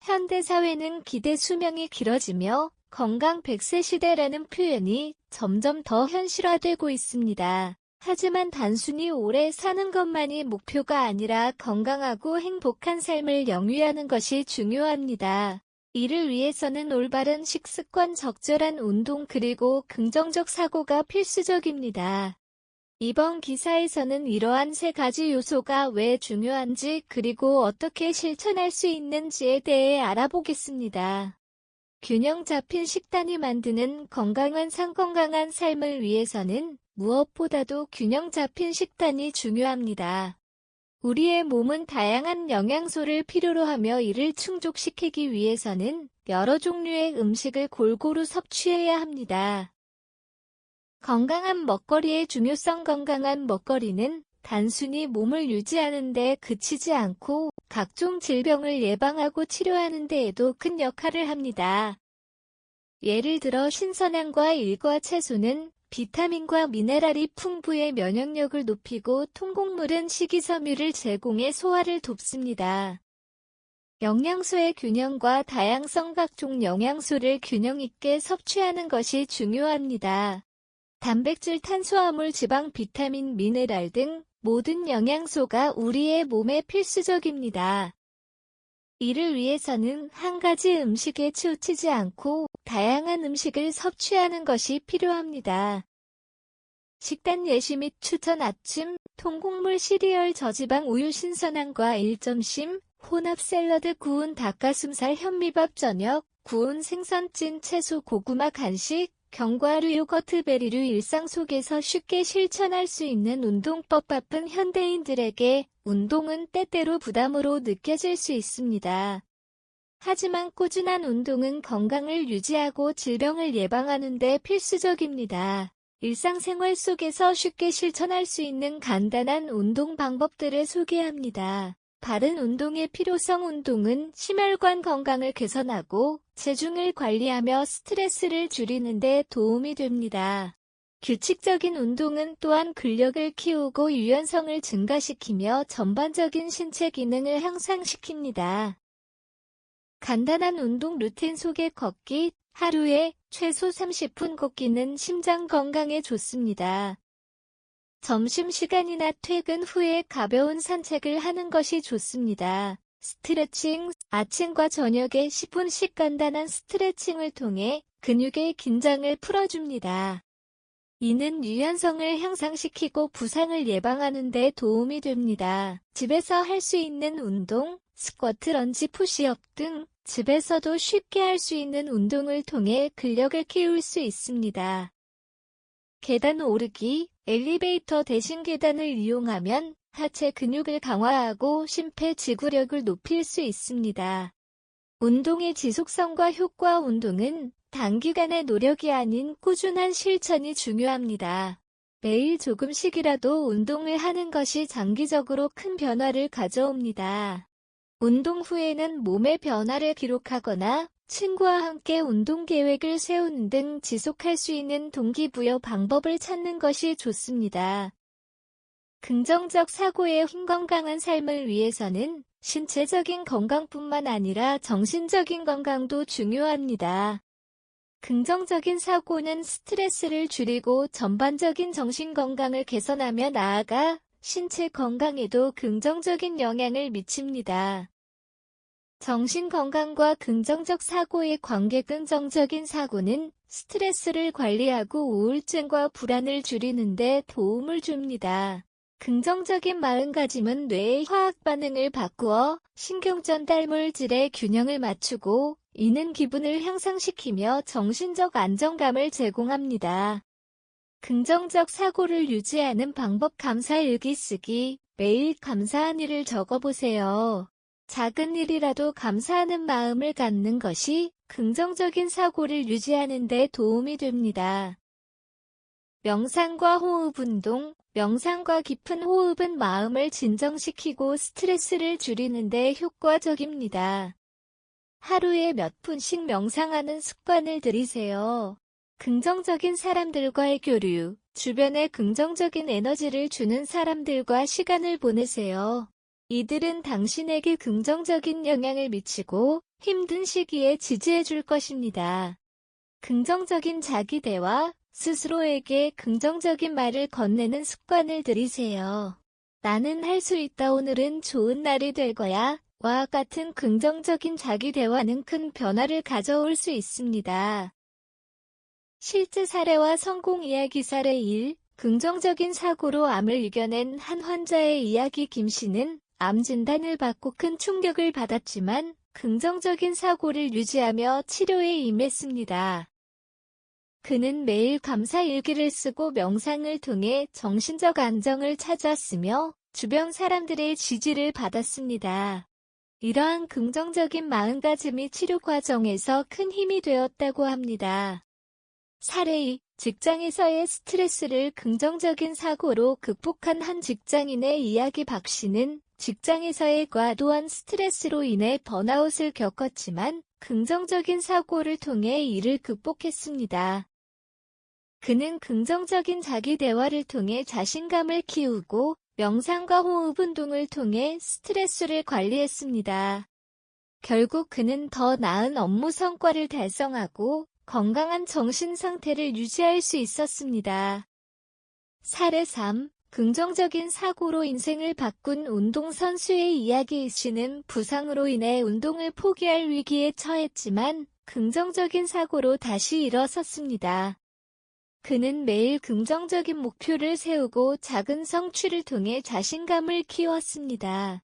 현대사회는 기대 수명이 길어지며 건강 100세 시대라는 표현이 점점 더 현실화되고 있습니다. 하지만 단순히 오래 사는 것만이 목표가 아니라 건강하고 행복한 삶을 영위하는 것이 중요합니다. 이를 위해서는 올바른 식습관, 적절한 운동 그리고 긍정적 사고가 필수적입니다. 이번 기사에서는 이러한 세 가지 요소가 왜 중요한지 그리고 어떻게 실천할 수 있는지에 대해 알아보겠습니다. 균형 잡힌 식단이 만드는 건강한 삶, 건강한 삶을 위해서는 무엇보다도 균형 잡힌 식단이 중요합니다. 우리의 몸은 다양한 영양소를 필요로 하며 이를 충족시키기 위해서는 여러 종류의 음식을 골고루 섭취해야 합니다. 건강한 먹거리의 중요성. 건강한 먹거리는 단순히 몸을 유지하는 데 그치지 않고 각종 질병을 예방하고 치료하는 데에도 큰 역할을 합니다. 예를 들어 신선함과 일과 채소는 비타민과 미네랄이 풍부해 면역력을 높이고 통곡물은 식이섬유를 제공해 소화를 돕습니다. 영양소의 균형과 다양성. 각종 영양소를 균형 있게 섭취하는 것이 중요합니다. 단백질, 탄수화물, 지방, 비타민, 미네랄 등 모든 영양소가 우리의 몸에 필수적입니다. 이를 위해서는 한 가지 음식에 치우치지 않고 다양한 음식을 섭취하는 것이 필요합니다. 식단 예시 및 추천. 아침, 통곡물, 시리얼, 저지방, 우유, 신선함과 1.심, 혼합 샐러드, 구운 닭가슴살, 현미밥. 저녁, 구운 생선, 찐 채소, 고구마. 간식, 견과류, 요거트, 베리류. 일상 속에서 쉽게 실천할 수 있는 운동법. 바쁜 현대인들에게 운동은 때때로 부담으로 느껴질 수 있습니다. 하지만 꾸준한 운동은 건강을 유지하고 질병을 예방하는 데 필수적입니다. 일상생활 속에서 쉽게 실천할 수 있는 간단한 운동 방법들을 소개합니다. 바른 운동의 필요성. 운동은 심혈관 건강을 개선하고 체중을 관리하며 스트레스를 줄이는 데 도움이 됩니다. 규칙적인 운동은 또한 근력을 키우고 유연성을 증가시키며 전반적인 신체 기능을 향상시킵니다. 간단한 운동 루틴 소개. 걷기, 하루에 최소 30분 걷기는 심장 건강에 좋습니다. 점심시간이나 퇴근 후에 가벼운 산책을 하는 것이 좋습니다. 스트레칭, 아침과 저녁에 10분씩 간단한 스트레칭을 통해 근육의 긴장을 풀어줍니다. 이는 유연성을 향상시키고 부상을 예방하는 데 도움이 됩니다. 집에서 할 수 있는 운동, 스쿼트, 런지, 푸시업 등 집에서도 쉽게 할 수 있는 운동을 통해 근력을 키울 수 있습니다. 계단 오르기, 엘리베이터 대신 계단을 이용하면 하체 근육을 강화하고 심폐지구력을 높일 수 있습니다. 운동의 지속성과 효과. 운동은 단기간의 노력이 아닌 꾸준한 실천이 중요합니다. 매일 조금씩이라도 운동을 하는 것이 장기적으로 큰 변화를 가져옵니다. 운동 후에는 몸의 변화를 기록하거나 친구와 함께 운동 계획을 세우는 등 지속할 수 있는 동기부여 방법을 찾는 것이 좋습니다. 긍정적 사고의 힘. 건강한 삶을 위해서는 신체적인 건강뿐만 아니라 정신적인 건강도 중요합니다. 긍정적인 사고는 스트레스를 줄이고 전반적인 정신 건강을 개선하며 나아가 신체 건강에도 긍정적인 영향을 미칩니다. 정신 건강과 긍정적 사고의 관계. 긍정적인 사고는 스트레스를 관리하고 우울증과 불안을 줄이는 데 도움을 줍니다. 긍정적인 마음가짐은 뇌의 화학 반응을 바꾸어 신경 전달 물질의 균형을 맞추고 이는 기분을 향상시키며 정신적 안정감을 제공합니다. 긍정적 사고를 유지하는 방법. 감사 일기 쓰기. 매일 감사한 일을 적어보세요. 작은 일이라도 감사하는 마음을 갖는 것이 긍정적인 사고를 유지하는 데 도움이 됩니다. 명상과 호흡 운동. 명상과 깊은 호흡은 마음을 진정시키고 스트레스를 줄이는 데 효과적입니다. 하루에 몇 분씩 명상하는 습관을 들이세요. 긍정적인 사람들과의 교류. 주변에 긍정적인 에너지를 주는 사람들과 시간을 보내세요. 이들은 당신에게 긍정적인 영향을 미치고 힘든 시기에 지지해 줄 것입니다. 긍정적인 자기 대화, 스스로에게 긍정적인 말을 건네는 습관을 들이세요. 나는 할 수 있다. 오늘은 좋은 날이 될 거야. 와 같은 긍정적인 자기 대화는 큰 변화를 가져올 수 있습니다. 실제 사례와 성공 이야기. 사례 1. 긍정적인 사고로 암을 이겨낸 한 환자의 이야기. 김 씨는 암 진단을 받고 큰 충격을 받았지만 긍정적인 사고를 유지하며 치료에 임했습니다. 그는 매일 감사 일기를 쓰고 명상을 통해 정신적 안정을 찾았으며 주변 사람들의 지지를 받았습니다. 이러한 긍정적인 마음가짐이 치료 과정에서 큰 힘이 되었다고 합니다. 사례 2. 직장에서의 스트레스를 긍정적인 사고로 극복한 한 직장인의 이야기. 박 씨는 직장에서의 과도한 스트레스로 인해 번아웃을 겪었지만 긍정적인 사고를 통해 이를 극복했습니다. 그는 긍정적인 자기 대화를 통해 자신감을 키우고 명상과 호흡 운동을 통해 스트레스를 관리했습니다. 결국 그는 더 나은 업무 성과를 달성하고 건강한 정신 상태를 유지할 수 있었습니다. 사례 3. 긍정적인 사고로 인생을 바꾼 운동선수의 이야기. 이 씨는 부상으로 인해 운동을 포기할 위기에 처했지만 긍정적인 사고로 다시 일어섰습니다. 그는 매일 긍정적인 목표를 세우고 작은 성취를 통해 자신감을 키웠습니다.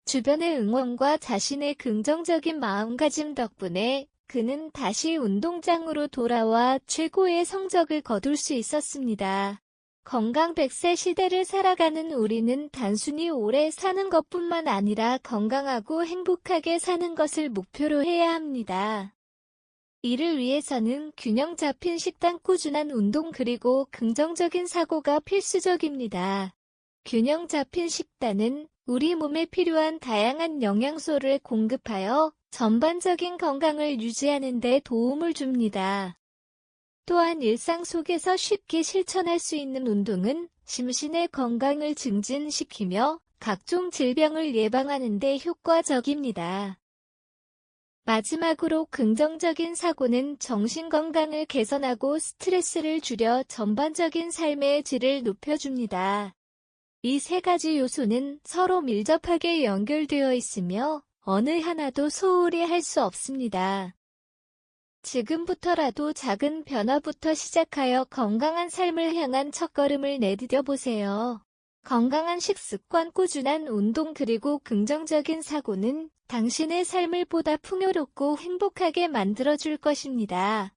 주변의 응원과 자신의 긍정적인 마음가짐 덕분에 그는 다시 운동장으로 돌아와 최고의 성적을 거둘 수 있었습니다. 건강 100세 시대를 살아가는 우리는 단순히 오래 사는 것뿐만 아니라 건강하고 행복하게 사는 것을 목표로 해야 합니다. 이를 위해서는 균형 잡힌 식단, 꾸준한 운동 그리고 긍정적인 사고가 필수적입니다. 균형 잡힌 식단은 우리 몸에 필요한 다양한 영양소를 공급하여 전반적인 건강을 유지하는 데 도움을 줍니다. 또한 일상 속에서 쉽게 실천할 수 있는 운동은 심신의 건강을 증진시키며 각종 질병을 예방하는 데 효과적입니다. 마지막으로 긍정적인 사고는 정신 건강을 개선하고 스트레스를 줄여 전반적인 삶의 질을 높여줍니다. 이 세 가지 요소는 서로 밀접하게 연결되어 있으며 어느 하나도 소홀히 할 수 없습니다. 지금부터라도 작은 변화부터 시작하여 건강한 삶을 향한 첫걸음을 내디뎌 보세요. 건강한 식습관, 꾸준한 운동 그리고 긍정적인 사고는 당신의 삶을 보다 풍요롭고 행복하게 만들어줄 것입니다.